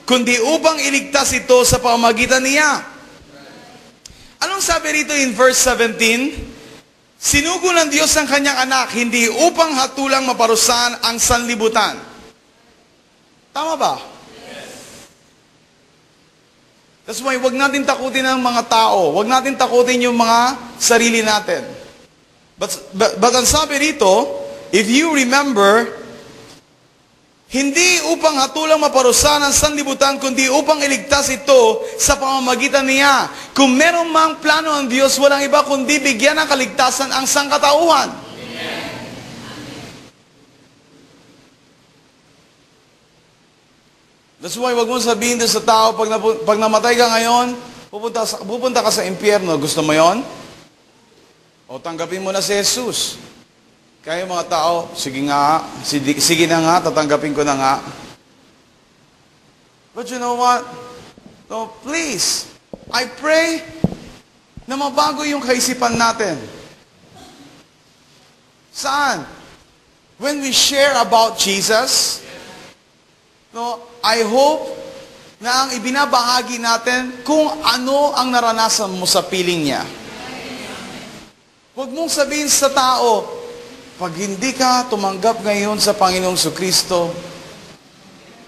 kundi upang iligtas ito sa pamamagitan niya. Anong sabi rito in verse 17? Sinugo ng Diyos ang kanyang anak, hindi upang hatulang maparusahan ang sanlibutan. Tama ba? That's why wag natin takutin ang mga tao. Wag natin takutin yung mga sarili natin. But ang sabi rito, if you remember, hindi upang hatulang maparusahan ang sanlibutan, kundi upang iligtas ito sa pamamagitan niya. Kung meron mang plano ang Diyos, walang iba kundi bigyan ng kaligtasan ang sangkatauhan. Amen. That's why wag mo sabihin din sa tao, pag namatay ka ngayon, pupunta ka sa impyerno. Gusto mo yon? O tanggapin mo na si Jesus. Kaya mga tao, sige na nga, tatanggapin ko na nga. But you know what? No, please, I pray na mabago yung kaisipan natin. Saan? When we share about Jesus, no, I hope na ang ibinabahagi natin kung ano ang naranasan mo sa piling niya. Huwag mong sabihin sa tao, pag hindi ka tumanggap ngayon sa Panginoong Kristo,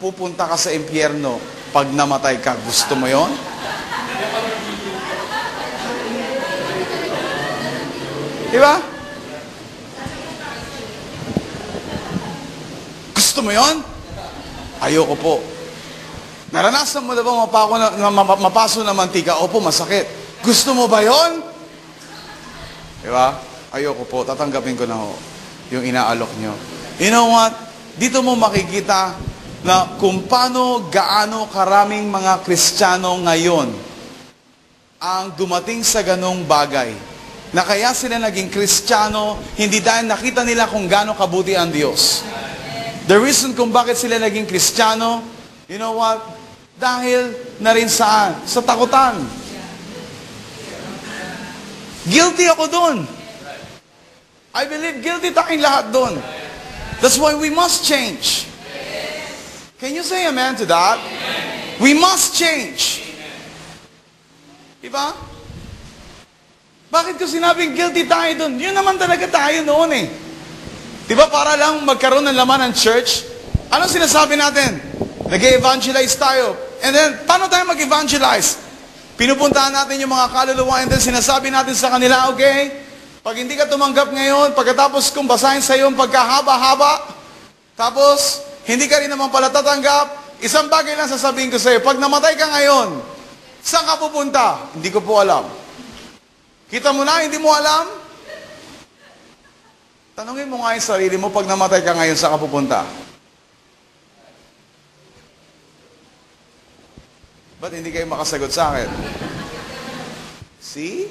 pupunta ka sa impyerno. Pag namatay ka, gusto mo yon? Diba? Gusto mo yon? Ayoko po. Naranasan mo na ba mapaso na mantika? Opo, masakit. Gusto mo ba yon? Diba? Ayoko po, tatanggapin ko na ho yung inaalok nyo. You know what? Dito mo makikita na kung gaano karaming mga Kristiyano ngayon ang dumating sa ganong bagay. Na kaya sila naging Kristiyano, hindi dahil nakita nila kung gaano kabuti ang Diyos. The reason kung bakit sila naging Kristiyano, you know what? Dahil na rin saan? Sa takutan. Guilty ako doon. I believe guilty tayong lahat doon. That's why we must change. Can you say amen to that? We must change. Diba? Bakit ko sinabing guilty tayo doon? Yun naman talaga tayo noon eh. Diba para lang magkaroon ng laman ng church? Anong sinasabi natin? Nag-evangelize tayo. And then, paano tayo mag-evangelize? Pinupuntahan natin yung mga kaluluwa and then sinasabi natin sa kanila, okay, pag hindi ka tumanggap ngayon, pagkatapos kong basahin sa iyo ang pagkahaba-haba, tapos hindi ka rin naman pala tatanggap, isang bagay lang sasabihin ko sa iyo, pag namatay ka ngayon, saan ka pupunta? Hindi ko po alam. Kita mo na, hindi mo alam? Tanungin mo nga yung sarili mo, pag namatay ka ngayon, saan ka pupunta? Ba't hindi kayo makasagot sa akin? See?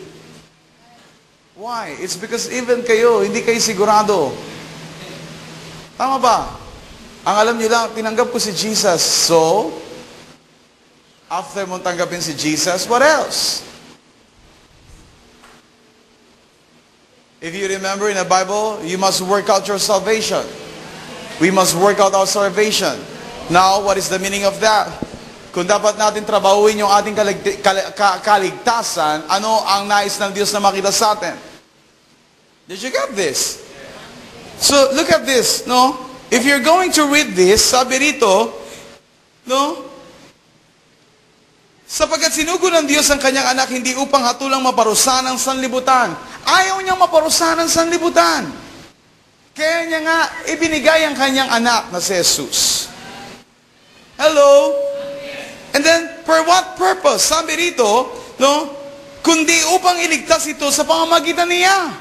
Why? It's because even kayo, hindi kayo sigurado. Tama ba? Ang alam niyo lang, tinanggap ko si Jesus. So, after mong tanggapin si Jesus, what else? If you remember in the Bible, you must work out your salvation. We must work out our salvation. Now, what is the meaning of that? Kung dapat natin trabahuin yung ating kaligtasan, ano ang nais ng Diyos na makita sa atin? Did you get this? So, look at this, no? If you're going to read this, sabi rito, no? Sapagkat sinugo ng Diyos ang kanyang anak, hindi upang hatulang maparusahan ang sanlibutan. Ayaw niyang maparusahan ang sanlibutan. Kaya niya nga, ibinigay ang kanyang anak na si Jesus. Hello? And then, for what purpose? Sabi rito, no? Kundi upang iligtas ito sa pamamagitan niya.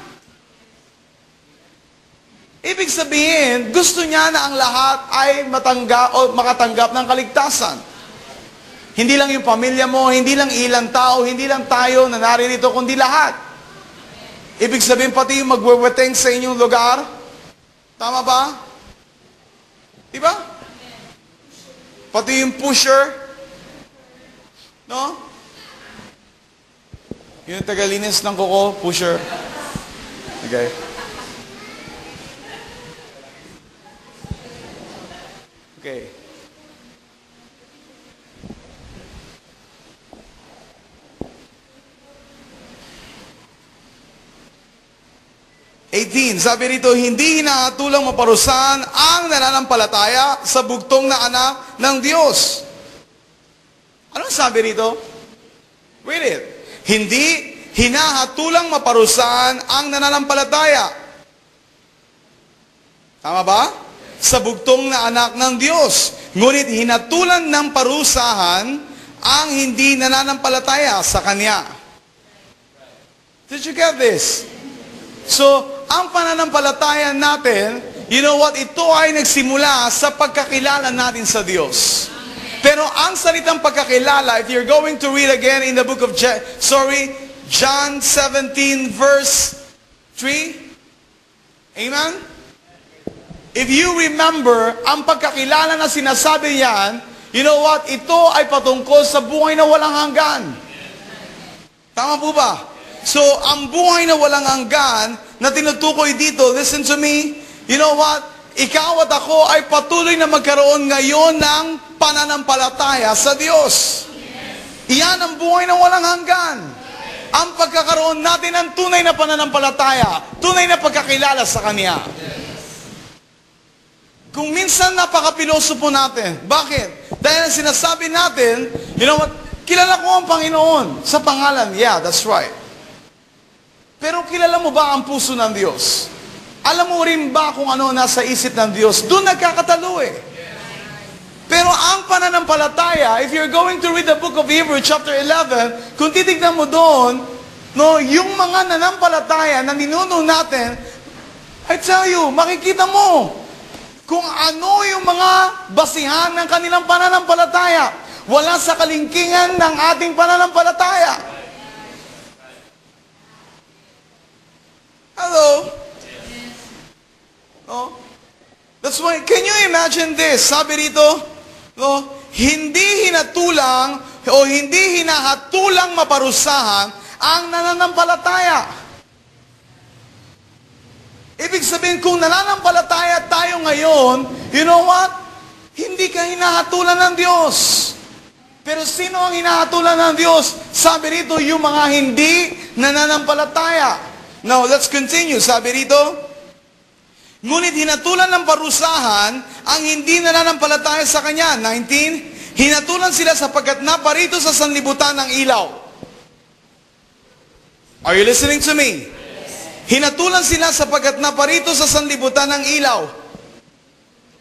Ibig sabihin, gusto niya na ang lahat ay makatanggap ng kaligtasan. Hindi lang yung pamilya mo, hindi lang ilang tao, hindi lang tayo na naririto, kundi lahat. Ibig sabihin, pati yung magweweteng sa inyong lugar. Tama ba? Diba? Pati yung pusher. No? Yung tagalinis ng kuko, pusher. Okay. Okay. 18, sabi rito, hindi hinahatulang maparusahan ang nananampalataya sa bugtong na anak ng Diyos. Ano sabi rito? Read it. Hindi hinahatulang maparusahan ang nananampalataya. Tama ba? Sa bugtong na anak ng Diyos. Ngunit hinatulan ng parusahan ang hindi nananampalataya sa Kanya. Did you get this? So, ang pananampalataya natin, you know what, ito ay nagsimula sa pagkakilala natin sa Diyos. Pero ang salitang pagkakilala, if you're going to read again in the book of John 17 verse 3. Amen? If you remember, ang pagkakilala na sinasabi niyan, you know what, ito ay patungkol sa buhay na walang hanggan. Tama po ba? So, ang buhay na walang hanggan na tinutukoy dito, listen to me, you know what? Ikaw at ako ay patuloy na magkaroon ngayon ng pananampalataya sa Diyos. Iyan ang buhay na walang hanggan. Ang pagkakaroon natin ng tunay na pananampalataya, tunay na pagkakilala sa Kanya. Kung minsan napakapiloso po natin. Bakit? Dahil sinasabi natin, you know what? Kilala ko ang Panginoon sa pangalan. Yeah, that's right. Pero kilala mo ba ang puso ng Diyos? Alam mo rin ba kung ano nasa isip ng Diyos? Doon nagkakatalo eh. Pero ang pananampalataya, if you're going to read the book of Hebrews chapter 11, kung titignan mo doon, no, yung mga nanampalataya na ninuno natin, I tell you, makikita mo kung ano yung mga basihan ng kanilang pananampalataya. Wala sa kalingkingan ng ating pananampalataya. Hello? No? That's why, can you imagine this? Sabi rito, no, hindi hinatulang o hindi hinahatulang maparusahan ang nananampalataya. Ibig sabihin, kung nananampalataya tayo ngayon, you know what? Hindi ka hinahatulan ng Diyos. Pero sino ang hinahatulan ng Diyos? Sabi rito, yung mga hindi nananampalataya. Now, let's continue. Sabi rito, ngunit hinatulan ng parusahan ang hindi nananampalataya sa Kanya. 19, hinatulan sila sapagkat naparito sa sanlibutan ng ilaw. Are you listening to me? Hinatulan sila sapagkat naparito sa sanlibutan ng ilaw.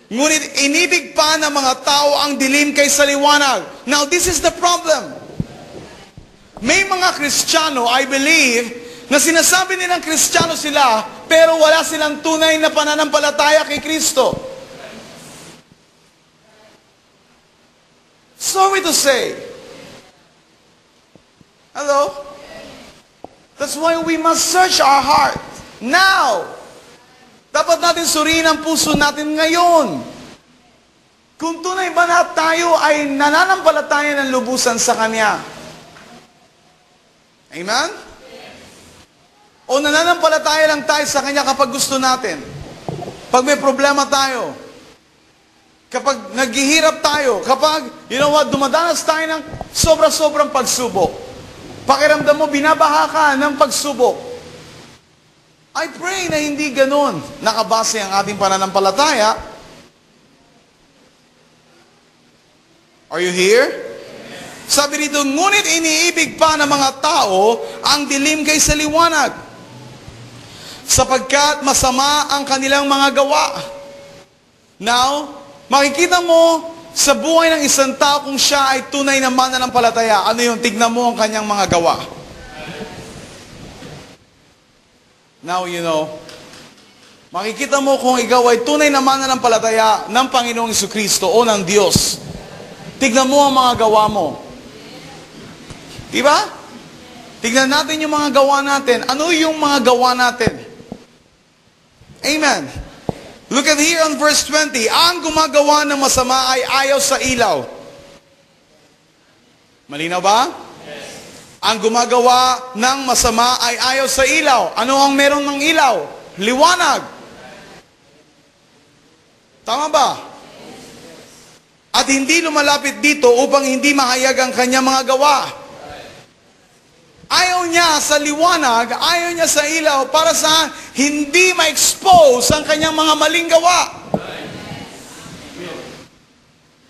Ngunit inibig pa ng mga tao ang dilim kaysa liwanag. Now, this is the problem. May mga Kristiyano, I believe, na sinasabi nilang Kristiyano sila, pero wala silang tunay na pananampalataya kay Kristo. Sorry to say. Hello? That's why we must search our heart. Now! Dapat natin suriin ang puso natin ngayon. Kung tunay ba na tayo ay nananampalataya ng lubusan sa Kanya. Amen? O nananampalataya lang tayo sa Kanya kapag gusto natin. Pag may problema tayo. Kapag naghihirap tayo. Kapag, you know what, dumadanas tayo ng sobra-sobrang pagsubok. Pakiramdam mo, binabaha ka ng pagsubok. I pray na hindi ganun nakabase ang ating pananampalataya. Are you here? Sabi dito, ngunit iniibig pa ng mga tao ang dilim kaysa liwanag. Sapagkat masama ang kanilang mga gawa. Now, makikita mo sa buhay ng isang tao kung siya ay tunay na mananampalataya. Ano yung tignan mo ang kanyang mga gawa? Now, you know, makikita mo kung ikaw ay tunay na mananampalataya ng Panginoong Jesucristo o ng Diyos. Tignan mo ang mga gawa mo. Diba? Tignan natin yung mga gawa natin. Ano yung mga gawa natin? Amen. Look at here on verse 20. Ang gumagawa ng masama ay ayaw sa ilaw. Malinaw ba? Yes. Ang gumagawa ng masama ay ayaw sa ilaw. Ano ang meron ng ilaw? Liwanag. Tama ba? At hindi lumalapit dito upang hindi mahayag ang kanyang mga gawa. Ayaw niya sa liwanag, ayaw niya sa ilaw, para sa hindi ma-expose ang kanyang mga maling gawa.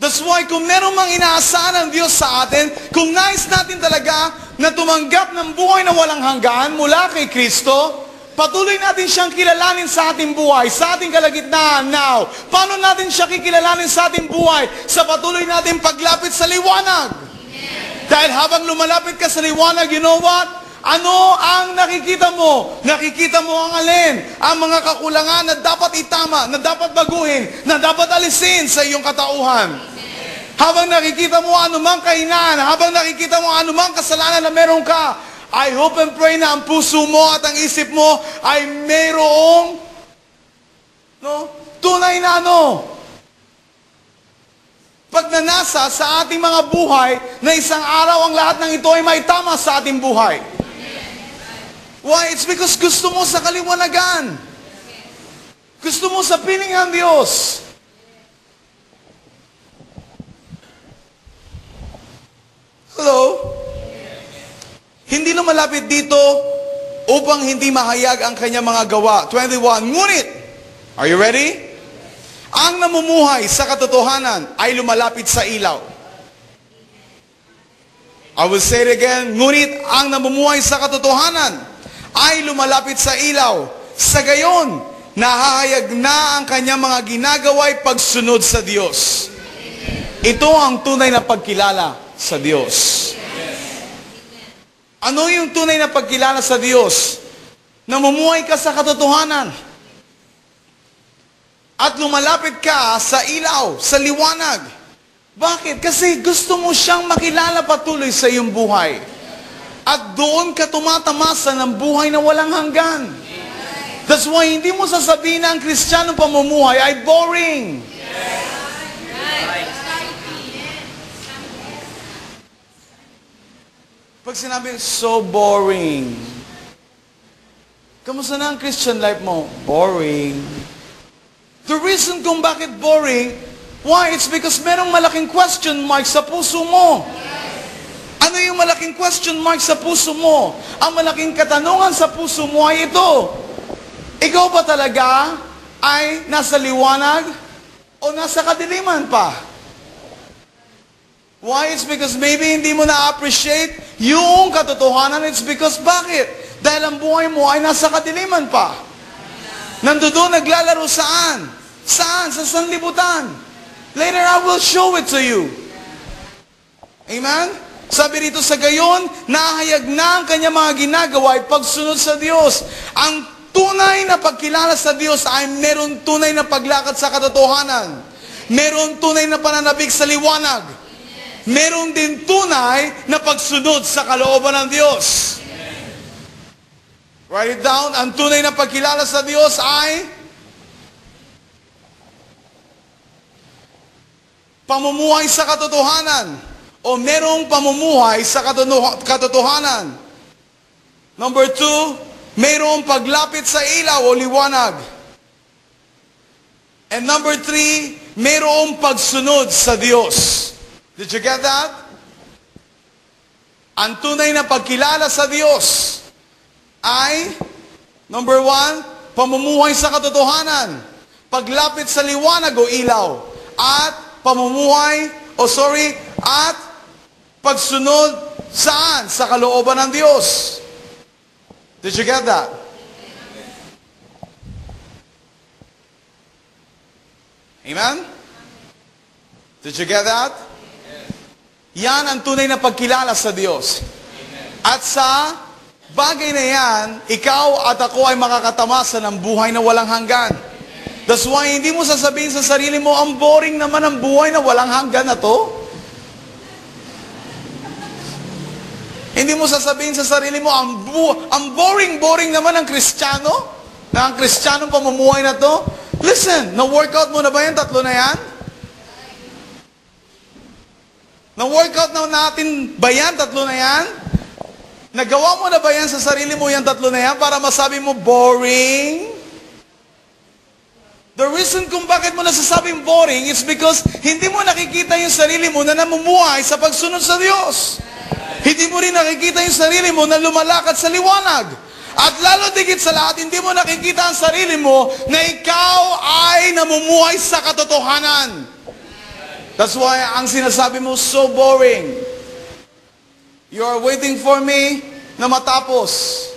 That's why kung meron mang inaasahan ng Diyos sa atin, kung nais natin talaga na tumanggap ng buhay na walang hanggan mula kay Kristo, patuloy natin siyang kilalanin sa ating buhay, sa ating kalagitnaan now. Paano natin siya kikilalanin sa ating buhay? Sa patuloy natin paglapit sa liwanag. Amen. Dahil habang lumalapit ka sa liwanag, you know what? Ano ang nakikita mo? Nakikita mo ang alin? Ang mga kakulangan na dapat itama, na dapat baguhin, na dapat alisin sa iyong katauhan. Habang nakikita mo anumang kahinaan, habang nakikita mo anumang kasalanan na meron ka, I hope and pray na ang puso mo at ang isip mo ay mayroong tunay na pagnanasa sa ating mga buhay na isang araw ang lahat ng ito ay maitama sa ating buhay. Why? It's because gusto mo sa kaliwanagan. Gusto mo sa piling ng Diyos. Hello? Hindi lumalapit dito upang hindi mahayag ang kanyang mga gawa. 21. Ngunit, are you ready? Ang namumuhay sa katotohanan ay lumalapit sa ilaw. I will say it again. Ngunit, ang namumuhay sa katotohanan ay lumalapit sa ilaw. Sa gayon, nahahayag na ang kanyang mga ginagawa'y pagsunod sa Diyos. Ito ang tunay na pagkilala sa Diyos. Ano yung tunay na pagkilala sa Diyos? Namumuhay ka sa katotohanan. At lumalapit ka sa ilaw, sa liwanag. Bakit? Kasi gusto mo siyang makilala patuloy sa iyong buhay. At doon ka tumatamasa ng buhay na walang hanggan. That's why hindi mo sasabihin na ang Kristiyanong pamumuhay ay boring. Pag sinabi, so boring. Kamusta na ang Christian life mo? Boring. The reason kung bakit boring, why? It's because merong malaking question mark sa puso mo. Ano yung malaking question mark sa puso mo? Ang malaking katanungan sa puso mo ay ito. Ikaw ba talaga ay nasa liwanag o nasa kadiliman pa? Why? It's because maybe hindi mo na-appreciate yung katotohanan. It's because bakit? Dahil ang buhay mo ay nasa kadiliman pa. Nandoon naglalaro saan? Saan? Sa sanlibutan. Later I will show it to you. Amen? Sabi rito sa gayon, nahayag na ang kanyang mga ginagawa ay pagsunod sa Diyos. Ang tunay na pagkilala sa Diyos ay meron tunay na paglakad sa katotohanan. Meron tunay na pananabik sa liwanag. Meron din tunay na pagsunod sa kalooban ng Diyos. Write it down. Ang tunay na pagkilala sa Diyos ay pamumuhay sa katotohanan o merong pamumuhay sa katotohanan. Number 2, merong paglapit sa ilaw o liwanag. And number 3, merong pagsunod sa Diyos. Did you get that? Ang tunay na pagkilala sa Diyos ay, number 1, pamumuhay sa katotohanan, paglapit sa liwanag o ilaw, at at pagsunod saan? Sa kalooban ng Diyos. Did you get that? Amen? Did you get that? Yan ang tunay na pagkilala sa Diyos. At sa bagay na yan, ikaw at ako ay makakatamasa ng buhay na walang hanggan. That's why hindi mo sasabihin sa sarili mo, ang boring naman ang buhay na walang hanggan na to. Hindi mo sasabihin sa sarili mo, ang boring naman ang Kristiyano, na ang Kristiyanong pamumuhay na to. Listen, na-workout mo na ba yan? 3 na yan? Na-workout na natin ba yan? 3 na yan? Nagawa mo na ba yan sa sarili mo yung 3 na yan para masabi mo, boring? The reason kung bakit mo nasasabing boring is because hindi mo nakikita yung sarili mo na namumuhay sa pagsunod sa Diyos. Hindi mo rin nakikita yung sarili mo na lumalakad sa liwanag. At lalo digit sa lahat, hindi mo nakikita ang sarili mo na ikaw ay namumuhay sa katotohanan. That's why ang sinasabi mo, so boring. You are waiting for me na matapos.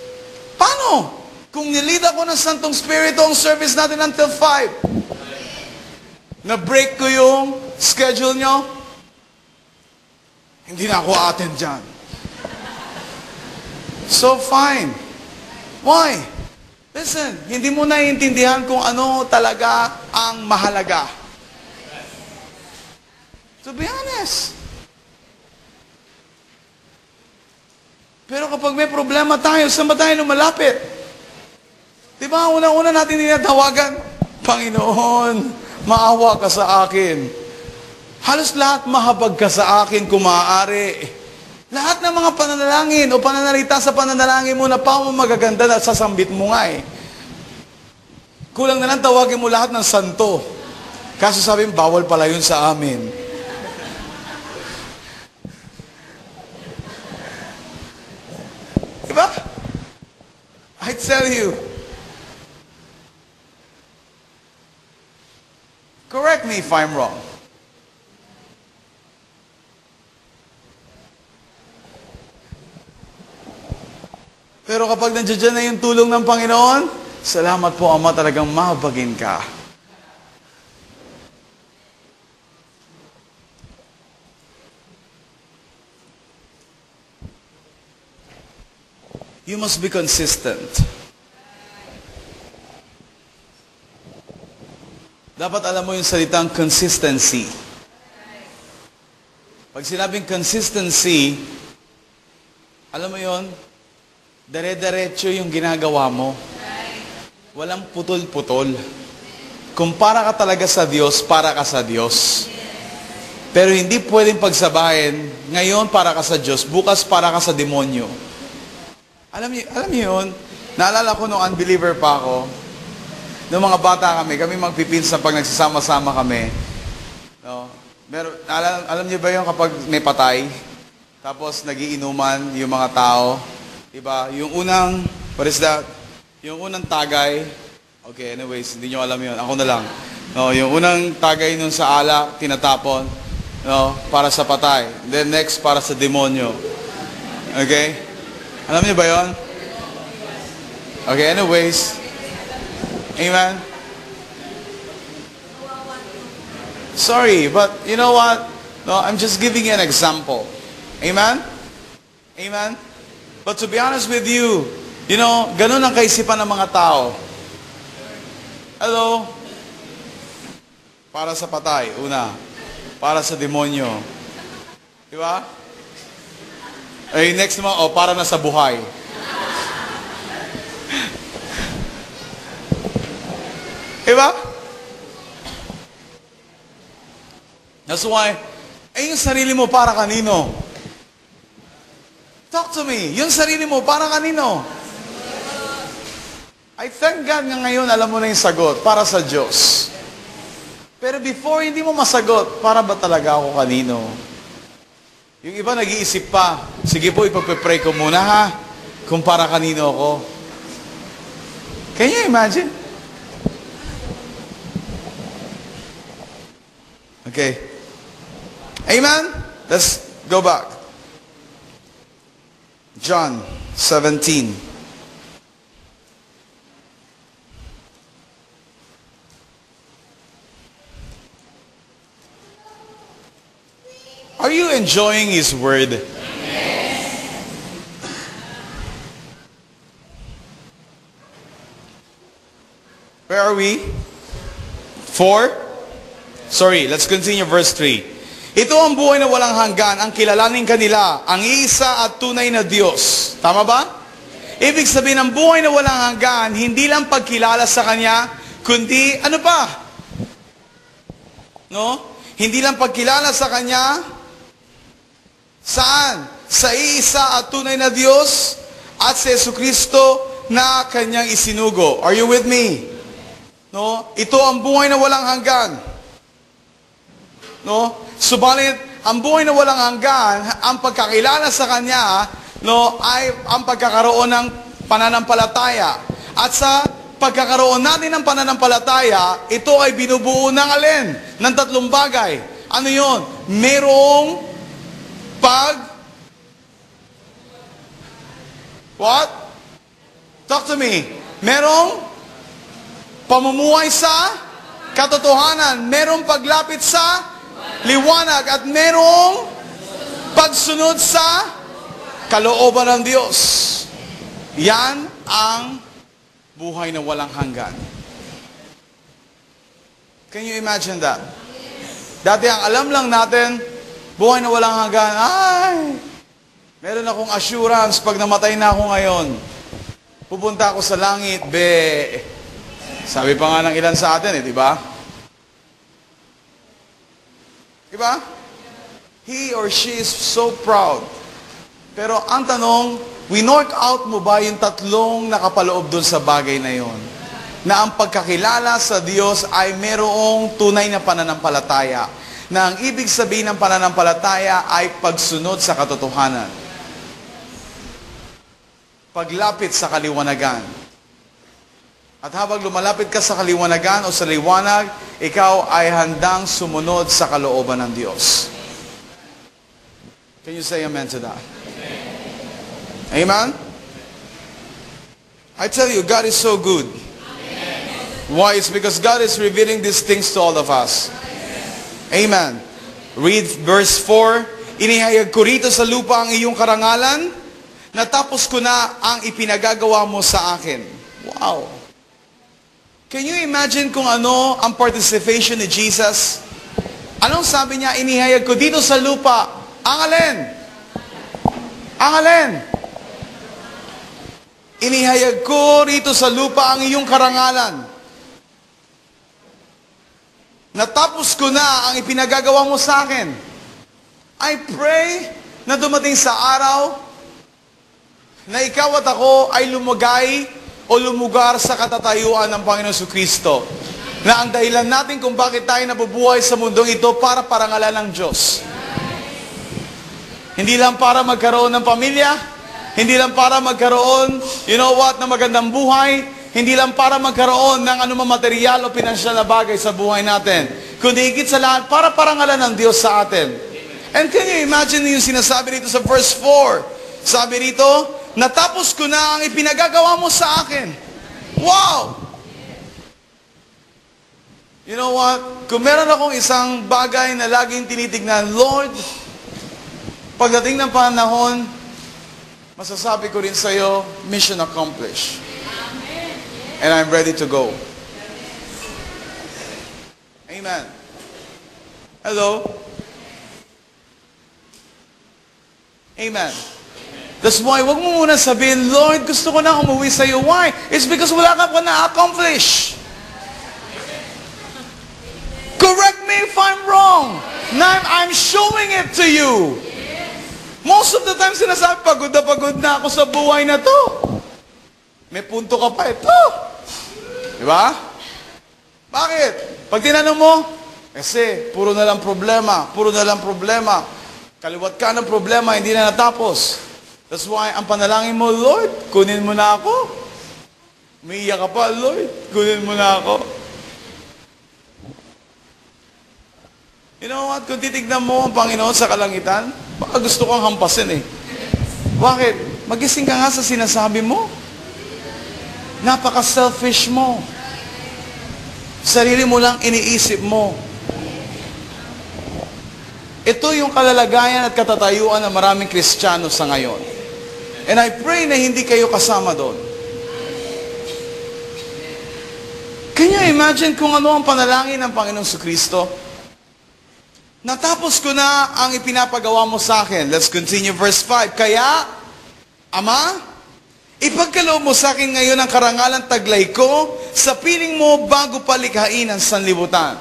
Paano? Kung nilid ako ng Santong Spirito ang service natin until 5, na-break ko yung schedule nyo, hindi na ako attend dyan. So fine. Why? Listen, hindi mo naiintindihan kung ano talaga ang mahalaga. To be honest. Pero kapag may problema tayo, saan ba tayo lumalapit? Diba, una-una natin tinatawagan, Panginoon, maawa ka sa akin. Halos lahat mahabag ka sa akin kung maaari. Lahat ng mga pananalangin o pananalita sa pananalangin mo na pa mo magaganda na sasambit mo nga eh. Kulang na lang tawagin mo lahat ng santo. Kaso sabi mo, bawal pala yun sa amin. Diba? I tell you. Correct me if I'm wrong. Pero kapag nandiyan na yung tulong ng Panginoon, salamat po Ama, talagang mahabagin ka. You must be consistent. Dapat alam mo yung salitang consistency. Pag sinabing consistency, alam mo yon, dire-diretso yung ginagawa mo. Walang putol-putol. Kung para ka talaga sa Diyos, para ka sa Diyos. Pero hindi pwedeng pagsabahin, ngayon para ka sa Diyos, bukas para ka sa demonyo. Alam niyo yun? Naalala ko nung unbeliever pa ako, nung mga bata kami magpipinsan pag nagsasama-sama kami. No? Alam niyo ba yung kapag may patay, tapos nagiinuman yung mga tao, diba? Yung unang, what is that? Yung unang tagay, okay, anyways, hindi nyo alam yun, ako na lang. No, yung unang tagay nun sa alak, tinatapon, no, para sa patay. Then next, para sa demonyo. Okay? Alam niyo ba yun? Okay, anyways. Amen? Sorry, but you know what? No, I'm just giving you an example. Amen? Amen? But to be honest with you, you know, ganun ang kaisipan ng mga tao. Hello? Para sa patay, una. Para sa demonyo. Di ba? Ay, next naman, para na sa buhay. Diba? That's why, yung sarili mo para kanino? Talk to me. Yung sarili mo para kanino? I thank God nga ngayon, alam mo na yung sagot, para sa Diyos. Pero before, hindi mo masagot, para ba talaga ako kanino? Yung iba nag-iisip pa, sige po, ipagpe-pray ko muna ha, kung para kanino ako. Can you imagine? Okay. Amen? Let's go back. John 17. Are you enjoying His Word? Yes. Where are we? 4? Sorry, let's continue verse 3. Ito ang buhay na walang hanggan, ang kilalanin kanila, ang iisa at tunay na Diyos. Tama ba? Ibig sabihin, ang buhay na walang hanggan, hindi lang pagkilala sa Kanya, kundi, ano pa? No? Hindi lang pagkilala sa Kanya, saan? Sa iisa at tunay na Diyos at sa Jesucristo na Kanyang isinugo. Are you with me? No? Ito ang buhay na walang hanggan. No? Subalit, ang buhay na walang hanggan, ang pagkakilala sa Kanya, no, ay ang pagkakaroon ng pananampalataya. At sa pagkakaroon natin ng pananampalataya, ito ay binubuo ng alin? Ng tatlong bagay. Ano yon? Merong What? Talk to me. Merong pamumuhay sa katotohanan. Merong paglapit sa liwanag. At merong pagsunod sa kalooban ng Diyos. Yan ang buhay na walang hanggan. Can you imagine that? Dati ang alam lang natin, buhay na walang hanggan, meron akong assurance pag namatay na ako ngayon. Pupunta ako sa langit, Sabi pa nga ng ilan sa atin, di ba? Di ba? He or she is so proud. Pero ang tanong, winork out mo ba yung tatlong nakapaloob dun sa bagay na yon? Na ang pagkakilala sa Diyos ay merong tunay na pananampalataya. Na ang ibig sabihin ng pananampalataya ay pagsunod sa katotohanan. Paglapit sa kaliwanagan. At habang lumalapit ka sa kaliwanagan o sa liwanag, ikaw ay handang sumunod sa kalooban ng Diyos. Can you say amen to that? Amen? I tell you, God is so good. Why? It's because God is revealing these things to all of us. Amen. Read verse 4. Inihayag ko rito sa lupa ang iyong karangalan, natapos ko na ang ipinagagawa mo sa akin. Wow. Can you imagine kung ano ang participation ni Jesus? Anong sabi niya? Inihayag ko dito sa lupa. Ang alin? Ang alin? Inihayag ko rito sa lupa ang iyong karangalan. Natapos ko na ang ipinagagawa mo sa akin. I pray na dumating sa araw na ikaw at ako ay lumagay o lumugar sa katatayuan ng Panginoon Jesucristo. Na ang dahilan natin kung bakit tayo nabubuhay sa mundong ito para parangalan ng Diyos. Hindi lang para magkaroon ng pamilya, hindi lang para magkaroon, na magandang buhay, hindi lang para magkaroon ng anumang material o pinansyal na bagay sa buhay natin, kundi higit sa lahat, para parangalan ng Diyos sa atin. And can you imagine yung sinasabi dito sa verse 4? Sabi rito, natapos ko na ang ipinagagawa mo sa akin. Wow! You know what? Kung meron akong isang bagay na laging tinitignan, Lord, pagdating ng panahon, masasabi ko rin sa iyo, mission accomplished. And I'm ready to go. Amen. Hello? Amen. That's why, wag mo muna sabihin, Lord, gusto ko na umuwi sa iyo. Why? It's because wala ka pa na-accomplish. Correct me if I'm wrong. Now, I'm showing it to you. Most of the time, sinasabi, pagod na ako sa buhay na to. May punto ka pa ito. Diba? Bakit? Pag tinanong mo, kasi puro na lang problema. Kaliwat ka ng problema, hindi na natapos. That's why, ang panalangin mo, Lord, kunin mo na ako. Umiiyak ka pa, Lord, kunin mo na ako. You know what? Kung titignan mo ang Panginoon sa kalangitan, baka gusto kang hampasin eh. Bakit? Magising ka nga sa sinasabi mo. Napaka-selfish mo. Sarili mo lang iniisip mo. Ito yung kalalagayan at katatayuan ng maraming Kristiyano sa ngayon. And I pray na hindi kayo kasama doon. Can you imagine kung ano ang panalangin ng Panginoong Jesucristo? Natapos ko na ang ipinapagawa mo sa akin. Let's continue verse 5. Kaya, Ama, ipagkaloob mo sa akin ngayon ang karangalan taglay ko sa piling mo bago palikhain ang sanlibutan.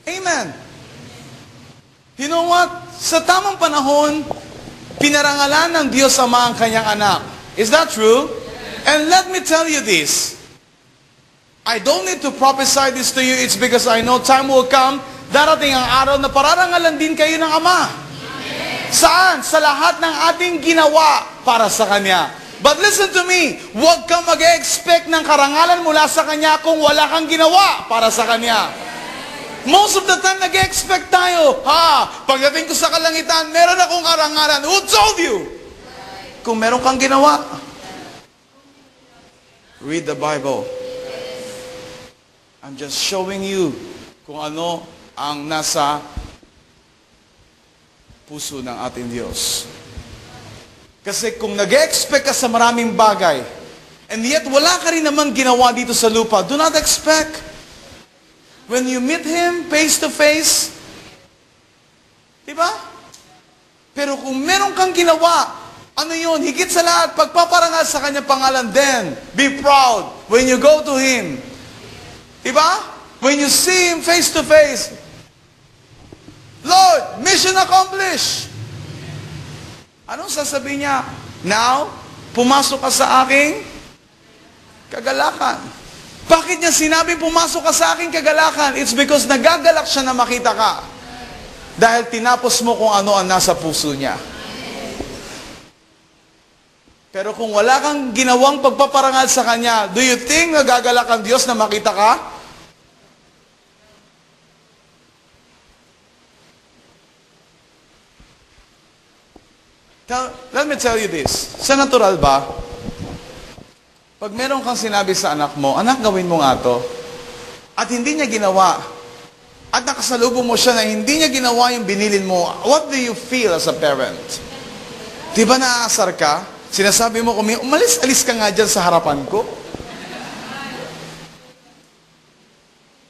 Amen. You know what? Sa tamang panahon, pinarangalan ng Diyos Ama ang kanyang anak. Is that true? And let me tell you this. I don't need to prophesy this to you. It's because I know time will come. Darating ang araw na pararangalan din kayo ng Ama. Saan? Sa lahat ng ating ginawa para sa Kanya. But listen to me, huwag kang mag-expect ng karangalan mula sa Kanya kung wala kang ginawa para sa Kanya. Most of the time, nag-expect tayo. Pagdating ko sa kalangitan, meron akong karangalan. Who told you? Kung meron kang ginawa. Read the Bible. I'm just showing you kung ano ang nasa puso ng ating Diyos. Kasi kung nag-expect ka sa maraming bagay, and yet wala ka rin naman ginawa dito sa lupa, do not expect. When you meet Him face to face, diba? Pero kung meron kang ginawa, ano yun? Higit sa lahat, pagpaparangal sa Kanyang pangalan, then be proud when you go to Him. Diba? When you see Him face to face, Lord, mission accomplished. Anong sasabihin niya? Now, pumasok ka sa aking kagalakan. Bakit niya sinabing pumasok ka sa aking kagalakan? It's because nagagalak siya na makita ka. Dahil tinapos mo kung ano ang nasa puso niya. Pero kung wala kang ginawang pagpaparangal sa Kanya, do you think nagagalak ang Diyos na makita ka? Let me tell you this. Sa natural ba, pag meron kang sinabi sa anak mo, anak, gawin mo nga to, at hindi niya ginawa, at nakasalubong mo siya na hindi niya ginawa yung binilin mo, what do you feel as a parent? Di ba naaasar ka? Sinasabi mo, umalis-alis ka nga dyan sa harapan ko.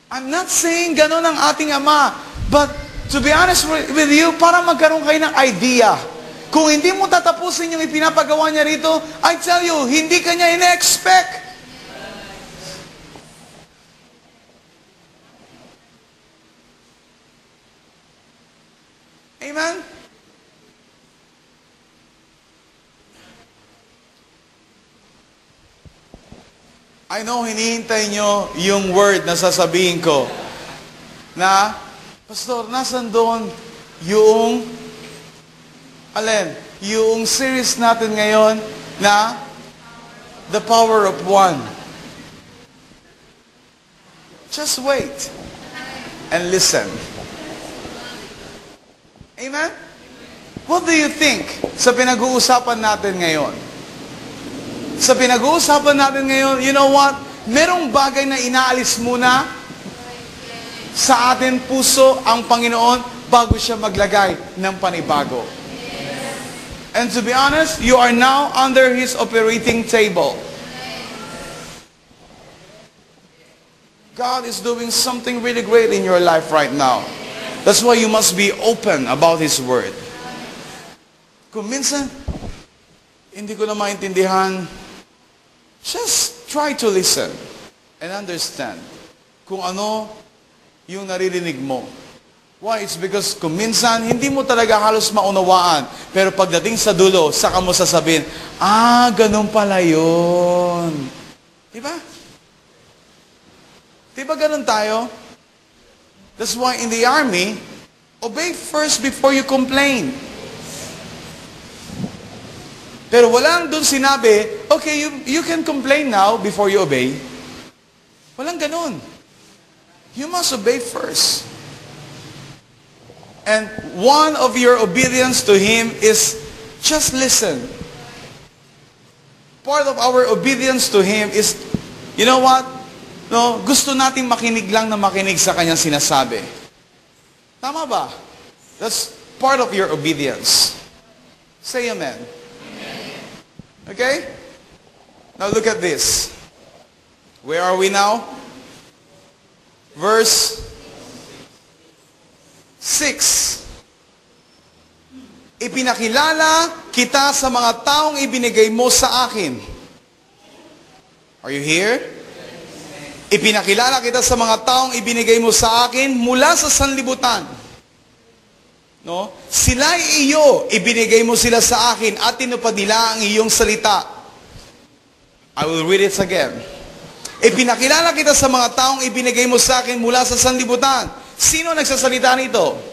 I'm not saying gano'n ang ating Ama, but to be honest with you, para magkaroon kayo ng idea, kung hindi mo tatapusin yung ipinapagawa niya rito, I tell you, hindi ka niya ina-expect. Amen? I know, hinihintay nyo yung word na sasabihin ko na, Pastor, nasan doon yung yung series natin ngayon na The Power of One. Just wait and listen. Amen? What do you think sa pinag-uusapan natin ngayon? Sa pinag-uusapan natin ngayon, you know what? Merong bagay na inaalis muna sa ating puso ang Panginoon bago siya maglagay ng panibago. And to be honest, you are now under His operating table. God is doing something really great in your life right now. That's why you must be open about His Word. Kung minsan, hindi ko na maintindihan, just try to listen and understand kung ano yung naririnig mo. Why? It's because kung minsan, hindi mo talaga halos maunawaan. Pero pagdating sa dulo, saka mo sasabihin, ganun pala yun. Diba? Diba ganun tayo? That's why in the army, obey first before you complain. Pero walang dun sinabi, okay, you can complain now before you obey. Walang ganun. You must obey first. And one of your obedience to Him is just listen. Part of our obedience to Him is, you know what? No, gusto nating makinig lang na makinig sa Kanyang sinasabi. Tama ba? That's part of your obedience. Say amen. Okay? Now look at this. Where are we now? Verse 6. Ipinakilala kita sa mga taong ibinigay mo sa akin. Are you here? Ipinakilala kita sa mga taong ibinigay mo sa akin mula sa sanlibutan. No? Sila'y iyo, ibinigay mo sila sa akin at tinupad nila ang iyong salita. I will read it again. Ipinakilala kita sa mga taong ibinigay mo sa akin mula sa sanlibutan. Sino nagsasalita nito?